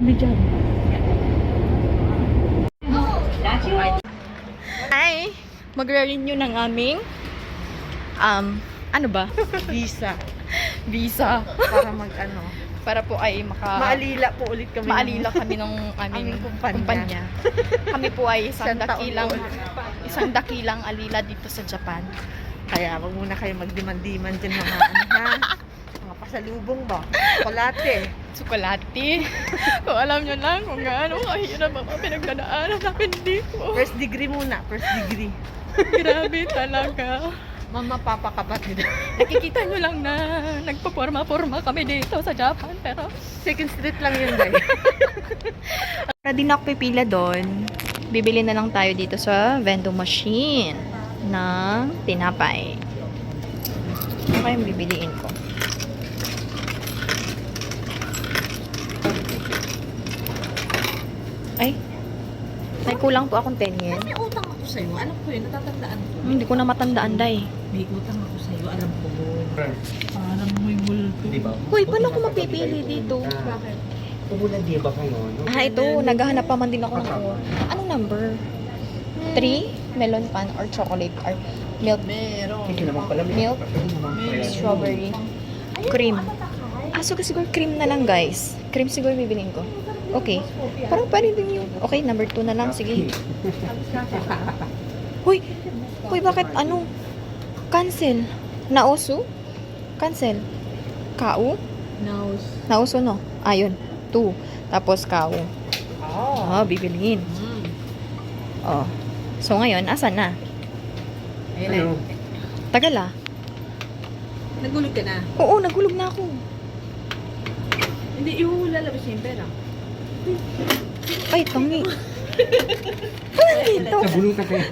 Bijan. Hi! Magre-renew ng aming ano ba? Visa. Visa. Para Para po ay maalila po ulit kami. maalila kami ng aming aming kumpanya. kumpanya. Kami po ay isang Isang taon dakilang alila dito sa Japan. Kaya wag muna kayo magdiman-diman dyan mga mga pasalubong ba? Kolate. Tsokolate. Kung alam nyo lang kung gaano kahirap ang mga pinagdadaanan namin dito. First degree muna. First degree. Grabe talaga. Mama, papa, kapatid. Nakikita nyo lang na nagpaporma-porma kami dito sa Japan, pero Second street lang yun, guys. para di na ako pipila doon, bibili na lang tayo dito sa vending machine ng tinapay. Ano kayong bibiliin ko? Ay, may kulang po akong 10 yen. May utang ako sa'yo. Alam ko yun. Natatandaan ko. Hindi ko na matandaan, day. May utang ako sa'yo. Alam ko. Parang may multo. Di ba? Uy, paano ako mapipili dito? Bakit? Pubulan di ba kayo? No? Ah, ito. Naghahanap pa man din ako ng anong number? 3? Melon pan or chocolate or milk? Meron. Hindi naman pala. Milk? Strawberry? Cream? Ah, so siguro cream na lang, guys. Cream siguro bibilin ko. Okay. Parang pwede din yung... Okay, number 2 na lang. Sige. Huy! Huy, bakit ano? Cancel. Nauso? Cancel. Kau? Nose. Nauso, no? Ayun. 2. Tapos kau. Oh. Ah, bibilin. Oh. So, ngayon, asan na? Ayun Ano? Tagal ah. Nagulog ka na. Oo, nagulog na ako. Hindi, iulalabas niya yung pera. Ay, tangi. Ano dito? Nabulong ka kayo.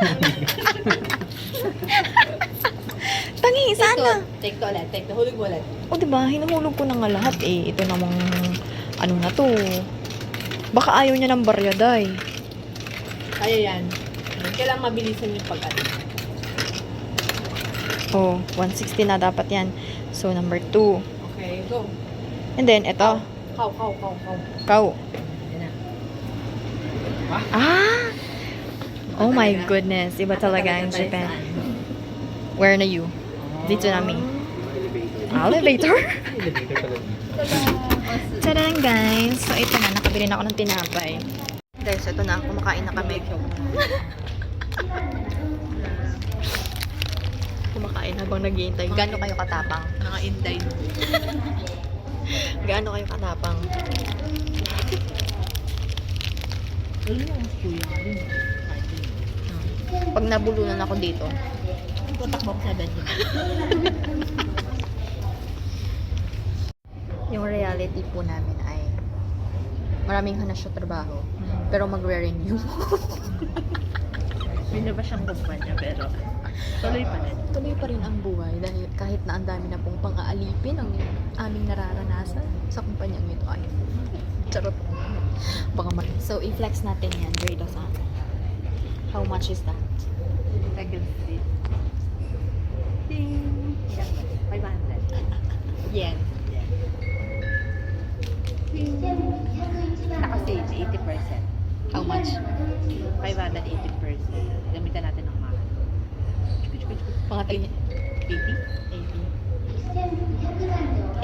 Tangi, sana. Take to ulit. Take to. Hulog mo ulit. O, diba? Hinuhulog ko na nga lahat eh. Ito namang, ano na to. Baka ayaw niya ng barya, day. Kaya yan. Kailangan mabilisan yung pag-ano. Oh, 160 na dapat yan. So, number 2. Okay, go. And then, ito. Kaw. Kau. Yan na. Ah! Oh my goodness. Iba talaga ang Japan. Where na you? Dito namin. Elevator? Elevator pala dito. Tadaan, guys. So, ito na. Nakabili na ako ng tinapay. Guys, ito na. Kumakain na kami. Kumakain habang naghihintay. Gaano kayo katapang? Mga inday. Gaano kayo katapang? Ano yung kuya? Pag nabulunan ako dito, Tutakbo ko sa bed. yung reality po namin ay maraming hanas sa trabaho, pero magre-renew. Hindi ba siyang kumpanya pero tuloy pa rin. Tuloy pa rin ang buhay dahil kahit na ang dami na pong pang-aalipin ang aming nararanasan sa kumpanyang ito ay charot. Baka so, i-flex natin yan. Grade-osan. How much is that? Second street. Ding! 500. Yen. Naka-save 80%. How much? 580%. Gamitan natin ng mahal. Mga 80? 80.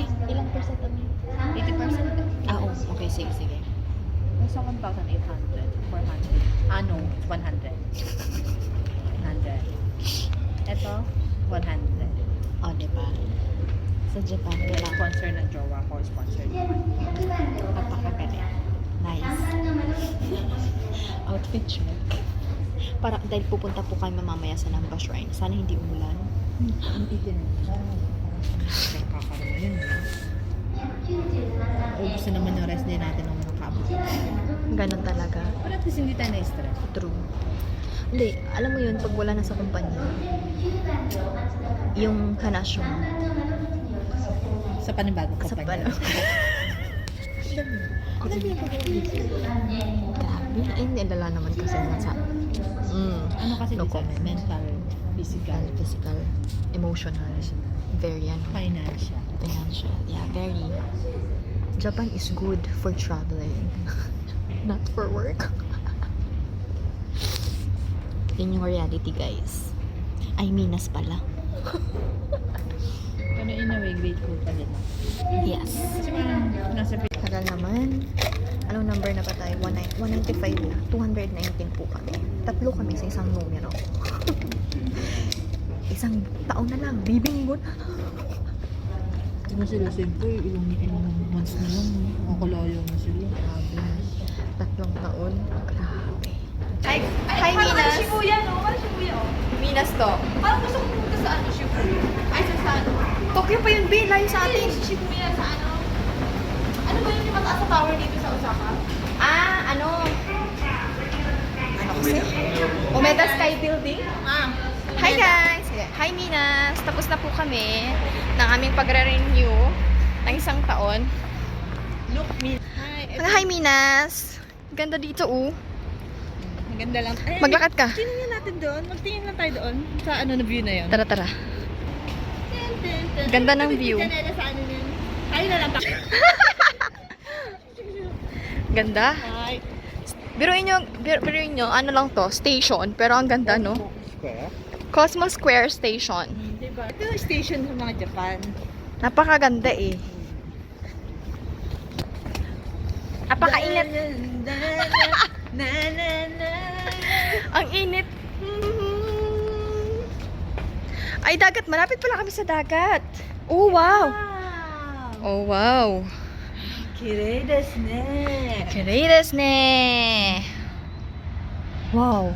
Eh, ilang percent kami? 80%. Ah, oh. Okay, sige, sige. Nasa 1,800. 400. Ah, no. 100. 100. Ito, 100. Oh, diba? Sa Japan, wala. Sponsor ng jowa ko. Sponsor naman. Napakagaling. Nice. Outfit siya. Para, dahil pupunta po kayo mamaya sa Namba Shrine. Sana hindi umulan. Hindi din. Nakakaroon yun. Ubus na naman yung rest day natin ng mga kabot. Ganon talaga. Pero at least hindi tayo na-stress. True. Hindi, alam mo yun, pag wala na sa kumpanya, yung hanasyo mo, Sa panibagong sa kumpanya. Alam mo yung grabe. Eh, nilala naman kasi nasa Ano kasi no no comment. mental, physical, Physical, emotional, very ano, financial. financial. Yeah, very Japan is good for traveling. Not for work. Yun yung reality, guys. Ay, Minas pala. Ano in a way, grateful pa din. Yes. Kasi parang nasa Tagal naman. Anong number na ba tayo? 195 na. 219 po kami. Tatlo kami sa isang numero. Isang taon na lang. Bibinggo na. Hindi na sila siyempre, ilang months na lang. Makakalayo na sila. Grabe. 3 taon. Grabe. Hi, Minas. Parang Shibuya, no? Parang Shibuya, oh. Minas to. Parang gusto ko pumunta sa ano, Shibuya. Ay, sa ano? Tokyo pa yun, Bin. Layo sa atin. Shibuya sa ano? Ano ba yung mataas na tower dito sa Osaka? Ano kasi? Umeda Sky Building? Hi guys! Hi Minas! Tapos na po kami ng aming pagre-renew ng isang taon. Look, me. Hi Minas! Ganda dito Maganda lang. Ay, Maglakad ka. tingnan natin doon. Magtingin lang tayo doon. Sa ano na view na yun. Tara, tara. Ganda ng view. Sa ano yun. Tayo na lang. Ganda. Hi. Biruin nyo, ano lang to, station. Pero ang ganda, no? Square? Cosmo Square Station. Diba? Ito yung station sa mga Japan. Napakaganda eh. Napakainit. Na na na. Ang init. Ay, dagat. Malapit pala kami sa dagat. Oh, wow. Oh, wow. Kirei desu ne. Kirei desu ne. Wow.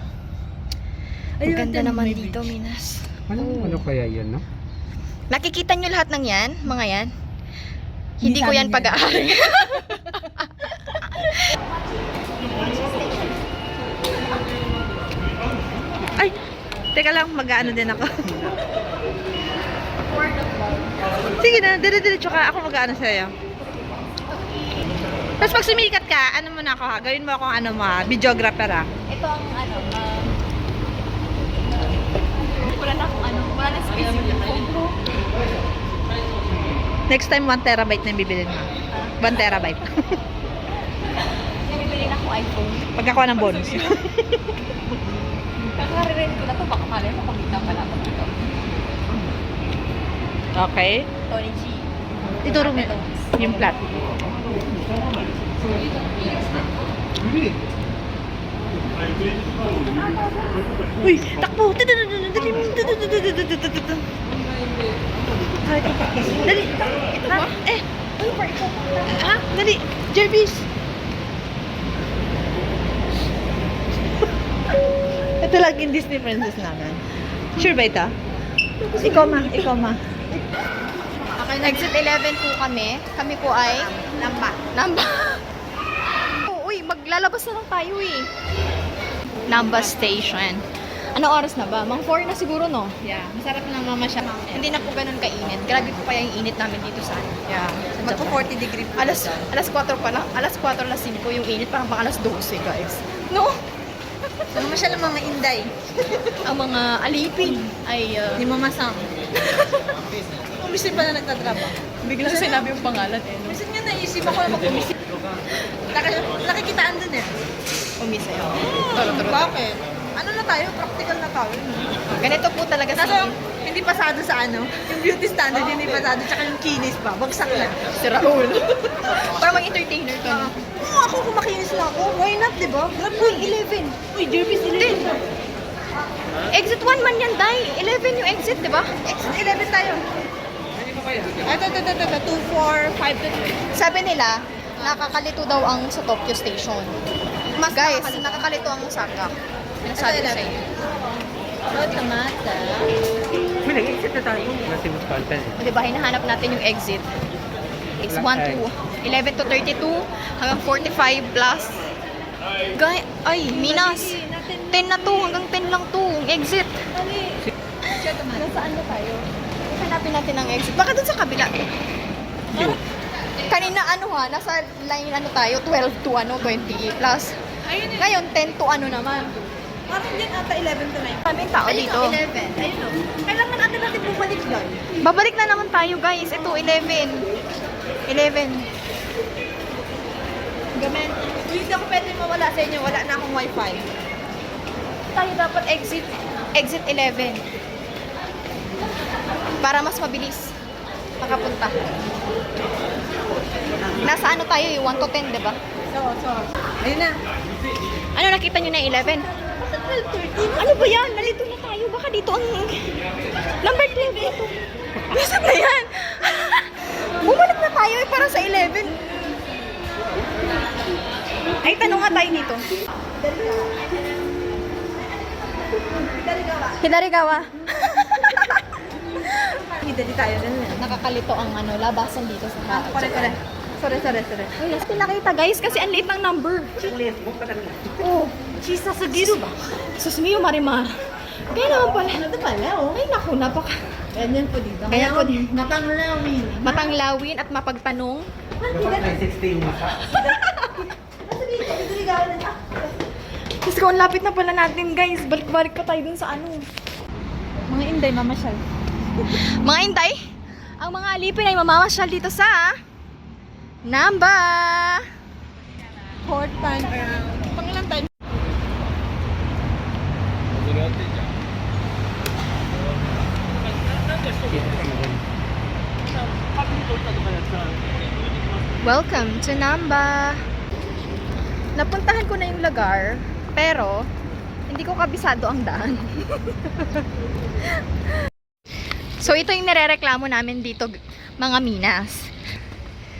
Ang ganda naman dito, Minas. Ano kaya yun, no? Nakikita nyo lahat ng yan, mga yan? Hindi ko yan pag-aari. Ay, teka lang, mag-ano din ako. Sige na, dire-diretso ka. Ako mag-ano sa'yo. Tapos pag sumikat ka, ano mo na ako ha? Gawin mo akong ano mo ha? Videographer ha? Ito ang ano, wala na akong ano, wala na space yung phone ko. Next time, 1 terabyte na yung bibilin mo. 1 terabyte. Bibili na akong iPhone. Pagkakuha ng bonus. Kakaririn ko na to, baka malay mo kumita pala ako dito. Okay. Tony G. Ituro mo yung plat. Uy, takbo! Dali! Ito ba? Eh! Ha? Dali! Jervis! Ito lang yung Disney princess namin. Sure ba ito? Ikaw ma, ikaw ma. Exit 11 po kami. Kami po ay Namba. Uy, maglalabas na lang tayo eh. Namba Station. Anong oras na ba? Mang 4 na siguro, no? Yeah, masarap lang mama siya. Hindi na po ganun kainit. Grabe po kaya yung init namin dito sa Yeah, magpo 40 degree po. alas 4 pa lang. Alas 4, alas 5 yung init. Parang pang alas 12, guys. No? Ano siya ng mga inday? Ang mga alipin ay Ni Mama Sam. Umisin pa na nagtatrabaho. biglang sinabi yung pangalan eh. No? Umisin nga naisip ako na mag-umisin. Nakikitaan dun eh. Umisay ako. Turo. Bakit? Ano na tayo? Practical na tayo. Ganito po talaga si, Kaso, hindi pasado sa ano, yung beauty standard, hindi pasado, tsaka yung kinis pa, bagsak na. si Raul. Parang mga entertainer to. No? Oo, ako kumakinis na ako. Why not, di ba? Uy, 11. Uy, Jervis, 11. Exit 1 man yan, Day. 11 yung exit, di ba? Exit 11 tayo. Ito, 2, 4, 5 to 3. Sabi nila, nakakalito daw ang sa Tokyo Station. Guys, nakakalito ang Osaka. Sinasabi ko sa inyo. Mata. May nag-exit na tayo. Nasi Wisconsin. O, diba, hinahanap natin yung exit. It's 1 to 11 to 32 hanggang 45 plus. Ay, Minas. 10 na to, hanggang 10 lang to, yung exit. Nasaan na tayo? Hanapin natin ang exit. Baka dun sa kabila. Kanina nasa line tayo, 12 to 20 plus. Ngayon, 10 to naman. Parang din ata 11 to 9. Maraming tao dito. 11. Ayun o. Kailangan natin bumalik doon. Babalik na naman tayo, guys. Ito, 11. Gamen. Hindi ako pwede mawala sa inyo. Wala na akong wifi. Tayo dapat exit 11. Para mas mabilis makapunta. Nasa ano tayo 1 to 10, diba? So. Ayun na. Ano nakita nyo na 11? Ano ba yan? Nalito na tayo. Baka dito ang number 12 ito. Basta na yan. Bumalik na tayo para sa 11. Ay, tanong nga tayo dito. Hidarigawa. Hindi tayo na. Nakakalito ang ano, labasan dito sa Kore. Sorry. Ay, last pinakita guys kasi ang late ng number. Oh, chisa sa dito ba? Sus mio marimar. Kaya naman pala. Ano to pala, oh? Ay naku, napaka. Ganyan po dito. Ganyan po dito. Matanglawin. Matanglawin at mapagtanong. Dapat may 60 yung mata. Diyos ko, ang lapit na pala natin guys. Balik-balik pa tayo dun sa ano. Mga inday, mamasyal. Mga inday, ang mga alipin ay mamamasyal dito sa Namba. Fourth time around. Pangilang time? Welcome to Namba. Napuntahan ko na yung lugar, pero hindi ko kabisado ang daan. So ito yung nirereklamo namin dito, mga Minas.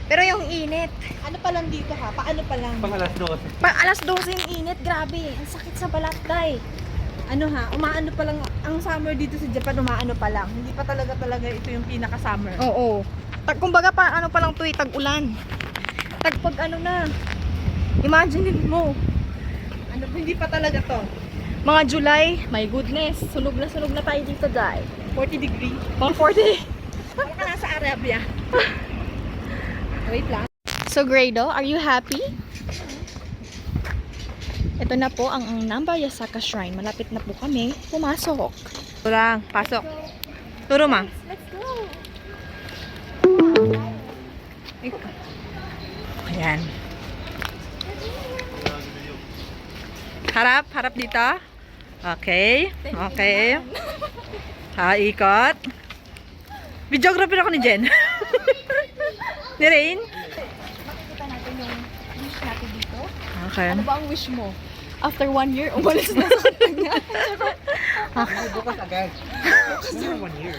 Pero yung init, Ano pa lang dito ha? Paano pa lang? Pang alas 12. pag alas 12 yung init, grabe, ang sakit sa balat, day. Ano ha? Umaano pa lang. Ang summer dito sa Japan, umaano pa lang. Hindi pa talaga ito yung pinaka-summer. Oo. Kumbaga pa ano pa lang tuwi, tag-ulan. Pag ano na, imagine mo, Ano, hindi pa talaga to. mga July, my goodness, sunog na tayo dito, day. 40 degree. Mga 40. Parang ka nasa Arabia. Wait lang. So Grado, are you happy? Ito na po ang Namba Yasaka Shrine. Malapit na po kami pumasok. Turang, pasok. Turo ma. Let's go! Ayan. Harap dito. Okay. Ikot. Videographer ako ni Jen. Ni Rain. Makikita natin yung wish natin dito. Okay. Ano ba ang wish mo? After 1 year, umalis na sa kanya. Bukas agad. 1 year.